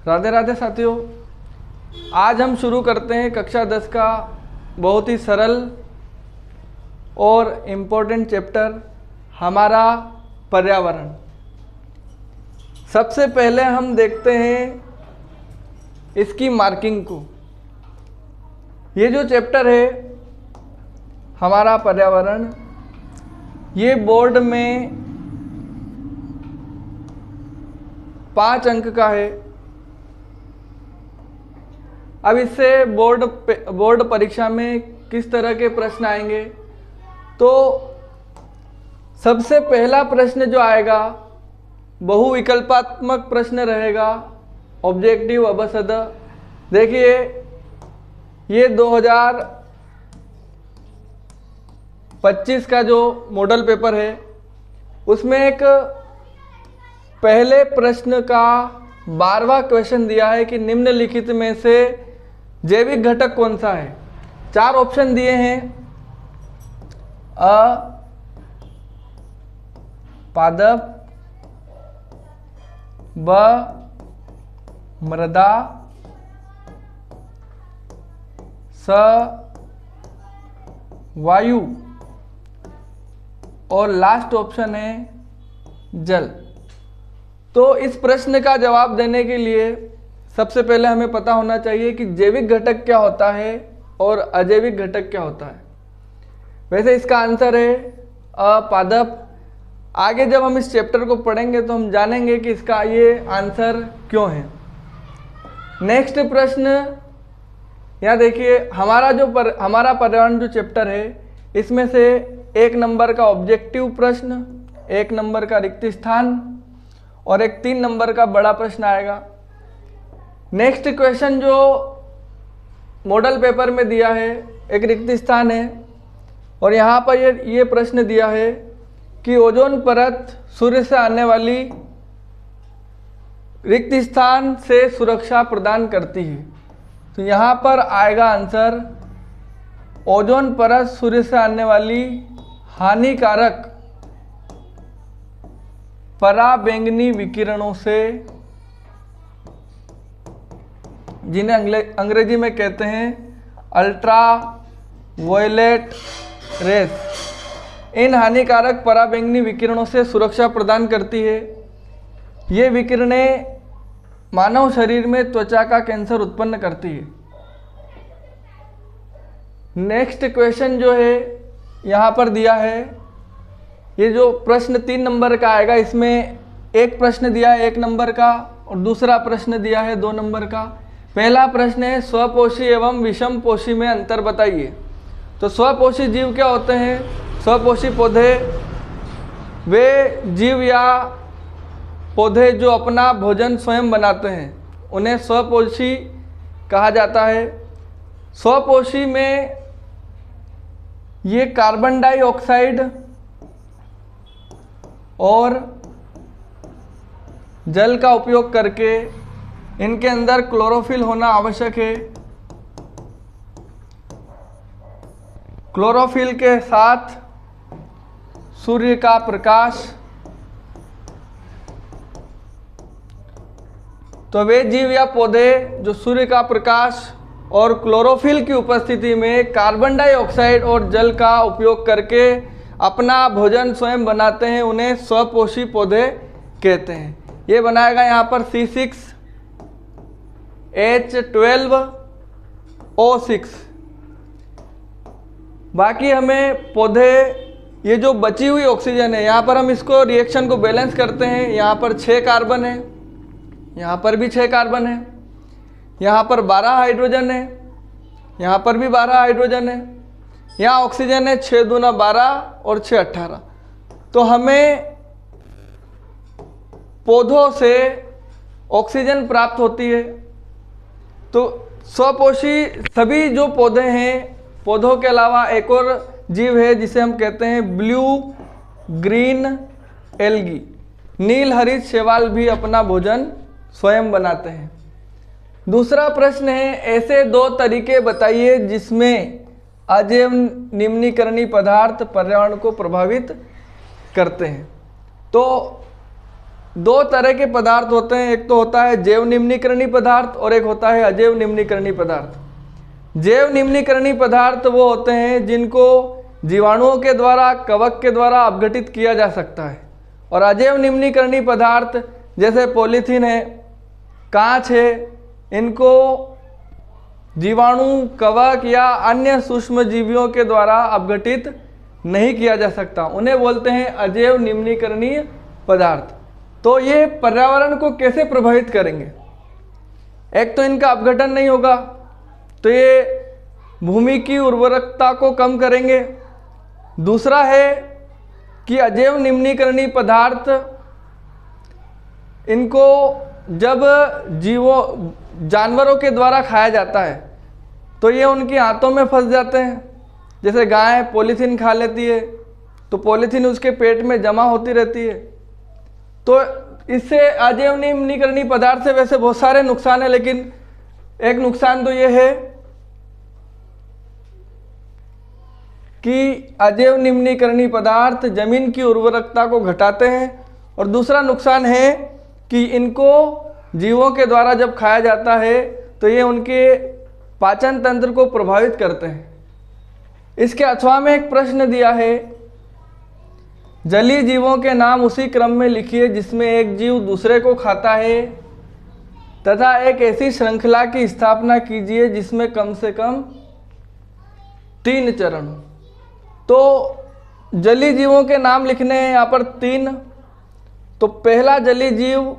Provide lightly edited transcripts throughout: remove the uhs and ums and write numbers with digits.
राधे राधे साथियों, आज हम शुरू करते हैं कक्षा 10 का बहुत ही सरल और इम्पोर्टेंट चैप्टर हमारा पर्यावरण। सबसे पहले हम देखते हैं इसकी मार्किंग को। ये जो चैप्टर है हमारा पर्यावरण, ये बोर्ड में 5 अंक का है। अब इससे बोर्ड परीक्षा में किस तरह के प्रश्न आएंगे, तो सबसे पहला प्रश्न जो आएगा बहुविकल्पात्मक प्रश्न रहेगा, ऑब्जेक्टिव अबसद। देखिए ये 2025 का जो मॉडल पेपर है उसमें एक पहले प्रश्न का 12वां क्वेश्चन दिया है कि निम्नलिखित में से जैविक घटक कौन सा है। 4 ऑप्शन दिए हैं, अ, पादप, ब, मृदा, स, वायु और लास्ट ऑप्शन है जल। तो इस प्रश्न का जवाब देने के लिए सबसे पहले हमें पता होना चाहिए कि जैविक घटक क्या होता है और अजैविक घटक क्या होता है। वैसे इसका आंसर है पादप। आगे जब हम इस चैप्टर को पढ़ेंगे तो हम जानेंगे कि इसका ये आंसर क्यों है। नेक्स्ट प्रश्न, यहाँ देखिए हमारा पर्यावरण जो चैप्टर है इसमें से 1 नंबर का ऑब्जेक्टिव प्रश्न, 1 नंबर का रिक्त स्थान और एक 3 नंबर का बड़ा प्रश्न आएगा। नेक्स्ट क्वेश्चन जो मॉडल पेपर में दिया है, एक रिक्त स्थान है और यहाँ पर ये प्रश्न दिया है कि ओजोन परत सूर्य से आने वाली रिक्त स्थान से सुरक्षा प्रदान करती है। तो यहाँ पर आएगा आंसर ओजोन परत सूर्य से आने वाली हानिकारक पराबैंगनी विकिरणों से, जिन्हें अंग्रेजी में कहते हैं अल्ट्रा वायलेट रेस, इन हानिकारक पराबैंगनी विकिरणों से सुरक्षा प्रदान करती है। ये विकिरणें मानव शरीर में त्वचा का कैंसर उत्पन्न करती है। नेक्स्ट क्वेश्चन जो है यहाँ पर दिया है, ये जो प्रश्न 3 नंबर का आएगा, इसमें एक प्रश्न दिया है 1 नंबर का और दूसरा प्रश्न दिया है 2 नंबर का। पहला प्रश्न है स्वपोषी एवं विषम पोषी में अंतर बताइए। तो स्वपोषी जीव क्या होते हैं? स्वपोषी पौधे वे जीव या पौधे जो अपना भोजन स्वयं बनाते हैं, उन्हें स्वपोषी कहा जाता है। स्वपोषी में ये कार्बन डाइऑक्साइड और जल का उपयोग करके, इनके अंदर क्लोरोफिल होना आवश्यक है। क्लोरोफिल के साथ सूर्य का प्रकाश, तो वे जीव या पौधे जो सूर्य का प्रकाश और क्लोरोफिल की उपस्थिति में कार्बन डाइऑक्साइड और जल का उपयोग करके अपना भोजन स्वयं बनाते हैं, उन्हें स्वपोषी पौधे कहते हैं। ये बनाएगा यहाँ पर C6H12O6। बाकी हमें पौधे, ये जो बची हुई ऑक्सीजन है, यहाँ पर हम इसको रिएक्शन को बैलेंस करते हैं। यहाँ पर 6 कार्बन है, यहाँ पर भी 6 कार्बन है, यहाँ पर 12 हाइड्रोजन है, यहाँ पर भी 12 हाइड्रोजन है, यहाँ ऑक्सीजन है 6 दूना 12 और 6 18। तो हमें पौधों से ऑक्सीजन प्राप्त होती है। तो स्वपोषी सभी जो पौधे हैं, पौधों के अलावा एक और जीव है जिसे हम कहते हैं ब्लू ग्रीन एल्गी, नील हरित शैवाल भी अपना भोजन स्वयं बनाते हैं। दूसरा प्रश्न है ऐसे 2 तरीके बताइए जिसमें अजैव निम्नीकरणीय पदार्थ पर्यावरण को प्रभावित करते हैं। तो दो तरह के पदार्थ होते हैं, एक तो होता है जैव निम्नीकरणीय पदार्थ और एक होता है अजैव निम्नीकरणीय पदार्थ। जैव निम्नीकरणीय पदार्थ वो होते हैं जिनको जीवाणुओं के द्वारा, कवक के द्वारा अपघटित किया जा सकता है, और अजैव निम्नीकरणीय पदार्थ जैसे पॉलीथीन है, कांच है, इनको जीवाणु, कवक या अन्य सूक्ष्म जीवियों के द्वारा अपघटित नहीं किया जा सकता, उन्हें बोलते हैं अजैव निम्नीकरणीय पदार्थ। तो ये पर्यावरण को कैसे प्रभावित करेंगे? एक तो इनका अपघटन नहीं होगा, तो ये भूमि की उर्वरकता को कम करेंगे। दूसरा है कि अजैव निम्नीकरणीय पदार्थ, इनको जब जानवरों के द्वारा खाया जाता है तो ये उनके हाथों में फंस जाते हैं। जैसे गाय पॉलीथीन खा लेती है तो पॉलीथीन उसके पेट में जमा होती रहती है। तो इससे अजैव निम्नीकरणीय पदार्थ से वैसे बहुत सारे नुकसान है, लेकिन एक नुकसान तो ये है कि अजैव निम्नीकरणीय पदार्थ जमीन की उर्वरकता को घटाते हैं, और दूसरा नुकसान है कि इनको जीवों के द्वारा जब खाया जाता है तो ये उनके पाचन तंत्र को प्रभावित करते हैं। इसके अथवा में एक प्रश्न दिया है, जलीय जीवों के नाम उसी क्रम में लिखिए जिसमें एक जीव दूसरे को खाता है, तथा एक ऐसी श्रृंखला की स्थापना कीजिए जिसमें कम से कम 3 चरण हो। तो जलीय जीवों के नाम लिखने हैं यहाँ पर 3। तो पहला जलीय जीव,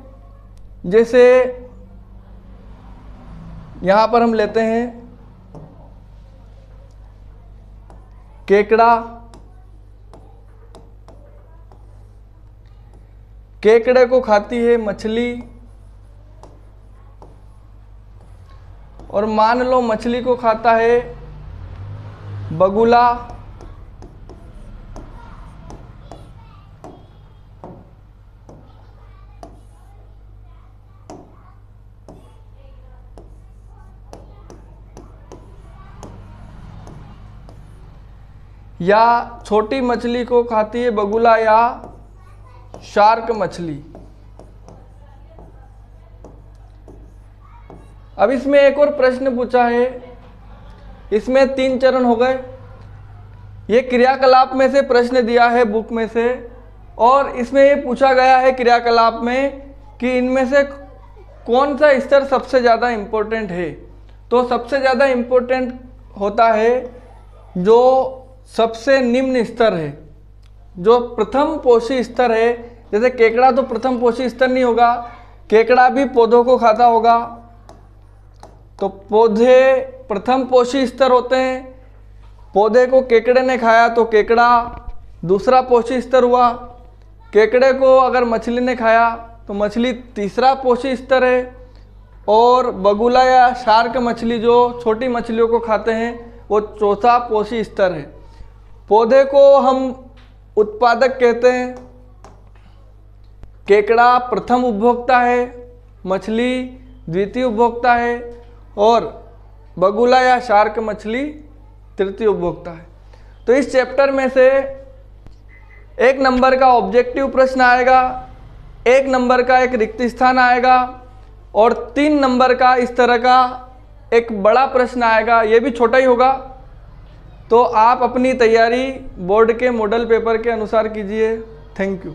जैसे यहाँ पर हम लेते हैं केकड़ा। केकड़े को खाती है मछली, और मान लो मछली को खाता है बगुला। या छोटी मछली को खाती है बगुला या शार्क मछली। अब इसमें एक और प्रश्न पूछा है, इसमें 3 चरण हो गए। ये क्रियाकलाप में से प्रश्न दिया है बुक में से, और इसमें ये पूछा गया है क्रियाकलाप में कि इनमें से कौन सा स्तर सबसे ज़्यादा इम्पोर्टेंट है। तो सबसे ज़्यादा इम्पोर्टेंट होता है जो सबसे निम्न स्तर है, जो प्रथम पोषी स्तर है। जैसे केकड़ा तो प्रथम पोषी स्तर नहीं होगा, केकड़ा भी पौधों को खाता होगा। तो पौधे प्रथम पोषी स्तर होते हैं, पौधे को केकड़े ने खाया तो केकड़ा दूसरा पोषी स्तर हुआ। केकड़े को अगर मछली ने खाया तो मछली तीसरा पोषी स्तर है, और बगुला या शार्क मछली जो छोटी मछलियों को खाते हैं वो चौथा पोषी स्तर है। पौधे को हम उत्पादक कहते हैं। केकड़ा प्रथम उपभोक्ता है, मछली द्वितीय उपभोक्ता है, और बगुला या शार्क मछली तृतीय उपभोक्ता है। तो इस चैप्टर में से 1 नंबर का ऑब्जेक्टिव प्रश्न आएगा, 1 नंबर का एक रिक्त स्थान आएगा, और 3 नंबर का इस तरह का एक बड़ा प्रश्न आएगा। ये भी छोटा ही होगा। तो आप अपनी तैयारी बोर्ड के मॉडल पेपर के अनुसार कीजिए। Thank you.